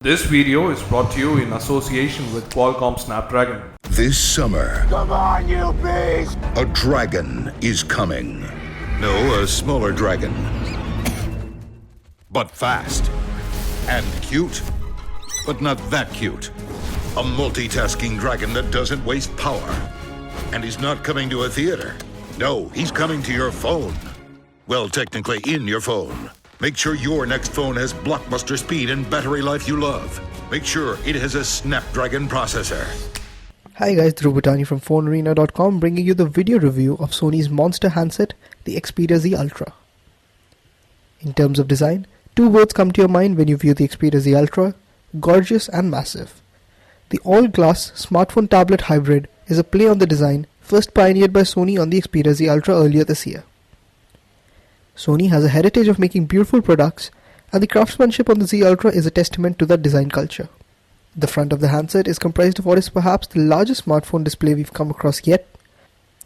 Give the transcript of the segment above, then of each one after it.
This video is brought to you in association with Qualcomm Snapdragon. This summer, Come on, you beast! a dragon is coming. No, a smaller dragon. But fast. And cute. But not that cute. A multitasking dragon that doesn't waste power. And he's not coming to a theater. No, he's coming to your phone. Well, technically in your phone. Make sure your next phone has blockbuster speed and battery life you love. Make sure it has a Snapdragon processor. Hi guys, Dhruv Bhutani from Fonearena.com bringing you the video review of Sony's monster handset, the Xperia Z Ultra. In terms of design, two words come to your mind when you view the Xperia Z Ultra: gorgeous and massive. The all-glass smartphone tablet hybrid is a play on the design first pioneered by Sony on the Xperia Z Ultra earlier this year. Sony has a heritage of making beautiful products, and the craftsmanship on the Z Ultra is a testament to that design culture. The front of the handset is comprised of what is perhaps the largest smartphone display we've come across yet.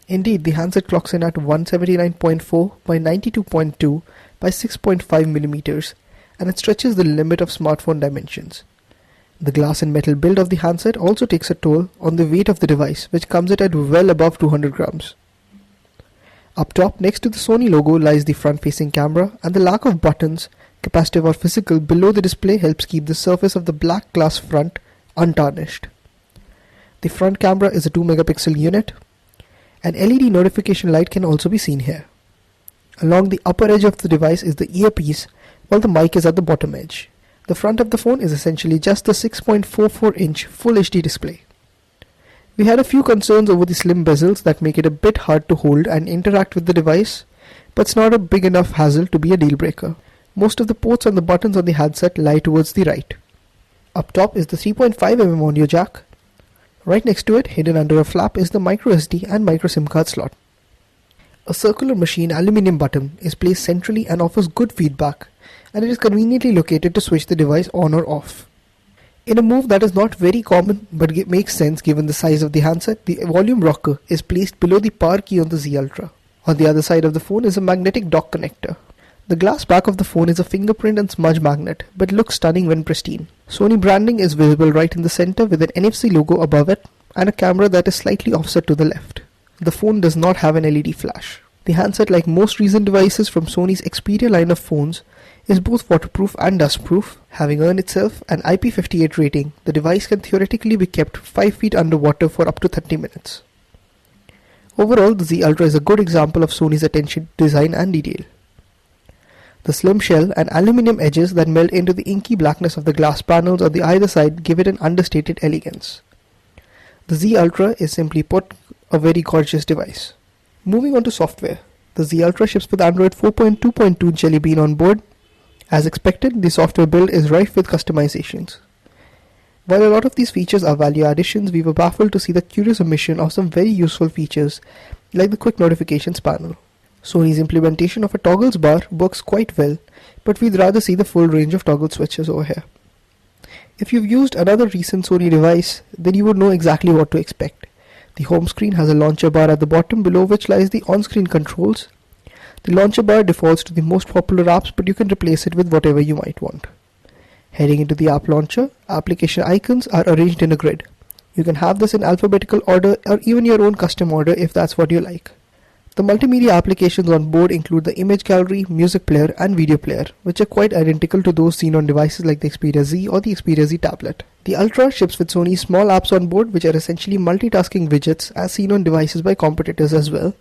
Indeed, the handset clocks in at 179.4 by 92.2 by 6.5 millimeters, and it stretches the limit of smartphone dimensions. The glass and metal build of the handset also takes a toll on the weight of the device, which comes in at well above 200 grams. Up top, next to the Sony logo, lies the front-facing camera, and the lack of buttons, capacitive or physical, below the display helps keep the surface of the black glass front untarnished. The front camera is a 2-megapixel unit. An LED notification light can also be seen here. Along the upper edge of the device is the earpiece, while the mic is at the bottom edge. The front of the phone is essentially just the 6.44-inch Full HD display. We had a few concerns over the slim bezels that make it a bit hard to hold and interact with the device, but it's not a big enough hassle to be a deal breaker. Most of the ports and the buttons on the handset lie towards the right. Up top is the 3.5mm audio jack. Right next to it, hidden under a flap, is the microSD and micro SIM card slot. A circular machine aluminium button is placed centrally and offers good feedback, and it is conveniently located to switch the device on or off. In a move that is not very common but makes sense given the size of the handset, the volume rocker is placed below the power key on the Z Ultra. On the other side of the phone is a magnetic dock connector. The glass back of the phone is a fingerprint and smudge magnet, but looks stunning when pristine. Sony branding is visible right in the center with an NFC logo above it and a camera that is slightly offset to the left. The phone does not have an LED flash. The handset, like most recent devices from Sony's Xperia line of phones, is both waterproof and dustproof. Having earned itself an IP58 rating, the device can theoretically be kept 5 feet underwater for up to 30 minutes. Overall, the Z Ultra is a good example of Sony's attention to design and detail. The slim shell and aluminium edges that melt into the inky blackness of the glass panels on the either side give it an understated elegance. The Z Ultra is, simply put, a very gorgeous device. Moving on to software, the Z Ultra ships with Android 4.2.2 Jelly Bean on board. As expected, the software build is rife with customizations. While a lot of these features are value additions, we were baffled to see the curious omission of some very useful features like the quick notifications panel. Sony's implementation of a toggles bar works quite well, but we'd rather see the full range of toggle switches over here. If you've used another recent Sony device, then you would know exactly what to expect. The home screen has a launcher bar at the bottom, below which lies the on-screen controls. The launcher bar defaults to the most popular apps, but you can replace it with whatever you might want. Heading into the app launcher, application icons are arranged in a grid. You can have this in alphabetical order or even your own custom order if that's what you like. The multimedia applications on board include the image gallery, music player and video player, which are quite identical to those seen on devices like the Xperia Z or the Xperia Z tablet. The Ultra ships with Sony's small apps on board, which are essentially multitasking widgets as seen on devices by competitors as well.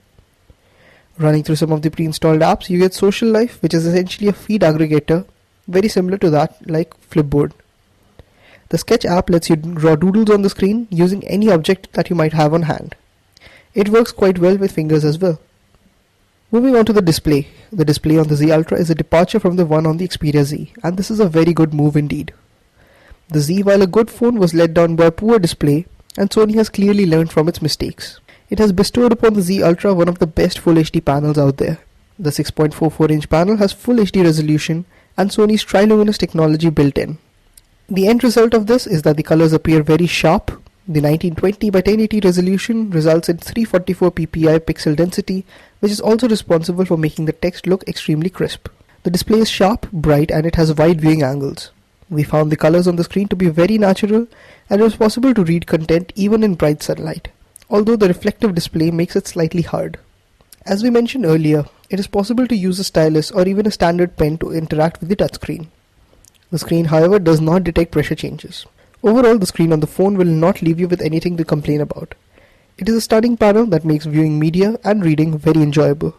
Running through some of the pre-installed apps, you get Social Life, which is essentially a feed aggregator, very similar to that like Flipboard. The Sketch app lets you draw doodles on the screen using any object that you might have on hand. It works quite well with fingers as well. Moving on to the display. The display on the Z Ultra is a departure from the one on the Xperia Z, and this is a very good move indeed. The Z, while a good phone, was let down by a poor display, and Sony has clearly learned from its mistakes. It has bestowed upon the Z Ultra one of the best Full HD panels out there. The 6.44-inch panel has Full HD resolution and Sony's triluminous technology built in. The end result of this is that the colors appear very sharp. The 1920 by 1080 resolution results in 344 ppi pixel density, which is also responsible for making the text look extremely crisp. The display is sharp, bright, and it has wide viewing angles. We found the colors on the screen to be very natural and it was possible to read content even in bright sunlight, although the reflective display makes it slightly hard. As we mentioned earlier, it is possible to use a stylus or even a standard pen to interact with the touchscreen. The screen, however, does not detect pressure changes. Overall, the screen on the phone will not leave you with anything to complain about. It is a stunning panel that makes viewing media and reading very enjoyable.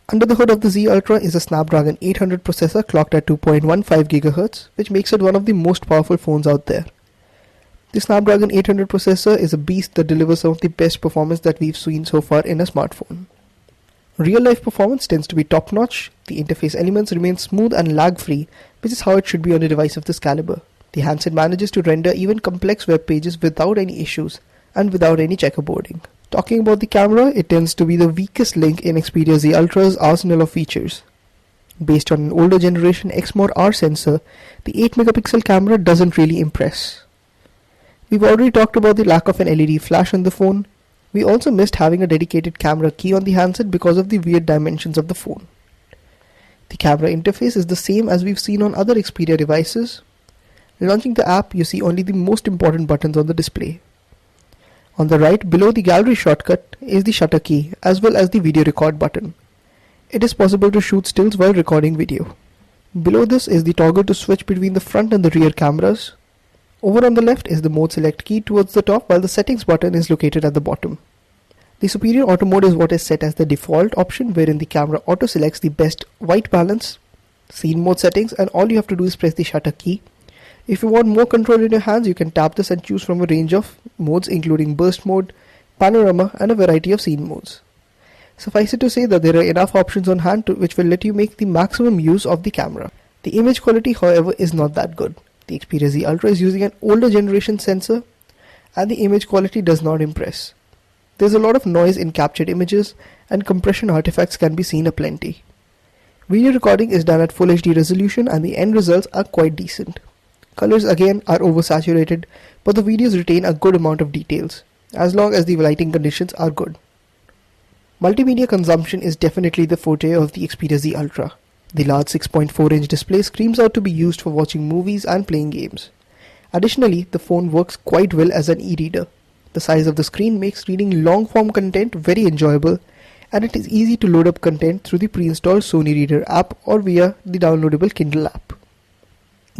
Under the hood of the Z Ultra is a Snapdragon 800 processor clocked at 2.15 GHz, which makes it one of the most powerful phones out there. The Snapdragon 800 processor is a beast that delivers some of the best performance that we've seen so far in a smartphone. Real-life performance tends to be top-notch, the interface elements remain smooth and lag-free, which is how it should be on a device of this caliber. The handset manages to render even complex web pages without any issues and without any checkerboarding. Talking about the camera, it tends to be the weakest link in Xperia Z Ultra's arsenal of features. Based on an older generation X-Mod-R sensor, the 8-megapixel camera doesn't really impress. We've already talked about the lack of an LED flash on the phone. We also missed having a dedicated camera key on the handset because of the weird dimensions of the phone. The camera interface is the same as we've seen on other Xperia devices. Launching the app, you see only the most important buttons on the display. On the right, below the gallery shortcut, is the shutter key as well as the video record button. It is possible to shoot stills while recording video. Below this is the toggle to switch between the front and the rear cameras. Over on the left is the mode select key towards the top, while the settings button is located at the bottom. The superior auto mode is what is set as the default option, wherein the camera auto selects the best white balance, scene mode settings, and all you have to do is press the shutter key. If you want more control in your hands, you can tap this and choose from a range of modes including burst mode, panorama, and a variety of scene modes. Suffice it to say that there are enough options on hand which will let you make the maximum use of the camera. The image quality, however, is not that good. The Xperia Z Ultra is using an older generation sensor and the image quality does not impress. There's a lot of noise in captured images and compression artifacts can be seen aplenty. Video recording is done at Full HD resolution and the end results are quite decent. Colors again are oversaturated, but the videos retain a good amount of details, as long as the lighting conditions are good. Multimedia consumption is definitely the forte of the Xperia Z Ultra. The large 6.4-inch display screams out to be used for watching movies and playing games. Additionally, the phone works quite well as an e-reader. The size of the screen makes reading long-form content very enjoyable, and it is easy to load up content through the pre-installed Sony Reader app or via the downloadable Kindle app.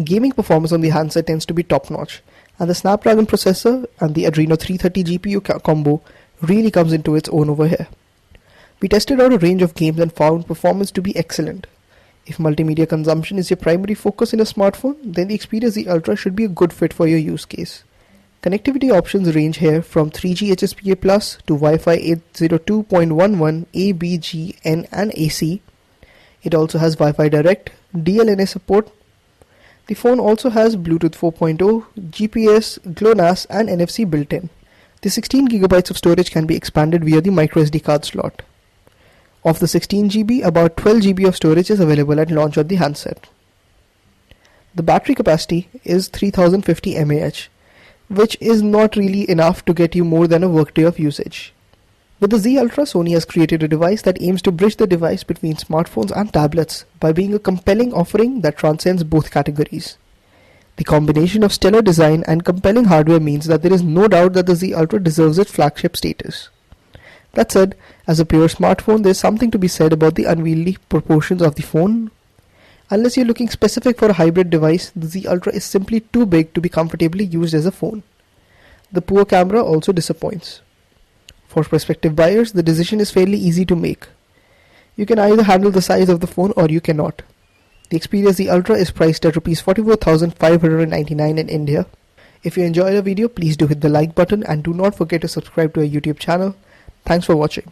Gaming performance on the handset tends to be top-notch, and the Snapdragon processor and the Adreno 330 GPU combo really comes into its own over here. We tested out a range of games and found performance to be excellent. If multimedia consumption is your primary focus in a smartphone, then the Xperia Z Ultra should be a good fit for your use case. Connectivity options range here from 3G HSPA Plus to Wi-Fi 802.11 A, B, G, N and AC. It also has Wi-Fi Direct, DLNA support. The phone also has Bluetooth 4.0, GPS, GLONASS and NFC built in. The 16GB of storage can be expanded via the microSD card slot. Of the 16GB, about 12GB of storage is available at launch on the handset. The battery capacity is 3050 mAh, which is not really enough to get you more than a workday of usage. With the Z Ultra, Sony has created a device that aims to bridge the device between smartphones and tablets by being a compelling offering that transcends both categories. The combination of stellar design and compelling hardware means that there is no doubt that the Z Ultra deserves its flagship status. That said, as a pure smartphone, there is something to be said about the unwieldy proportions of the phone. Unless you're looking specific for a hybrid device, the Z Ultra is simply too big to be comfortably used as a phone. The poor camera also disappoints. For prospective buyers, the decision is fairly easy to make. You can either handle the size of the phone or you cannot. The Xperia Z Ultra is priced at Rs 44,599 in India. If you enjoyed the video, please do hit the like button and do not forget to subscribe to our YouTube channel. Thanks for watching.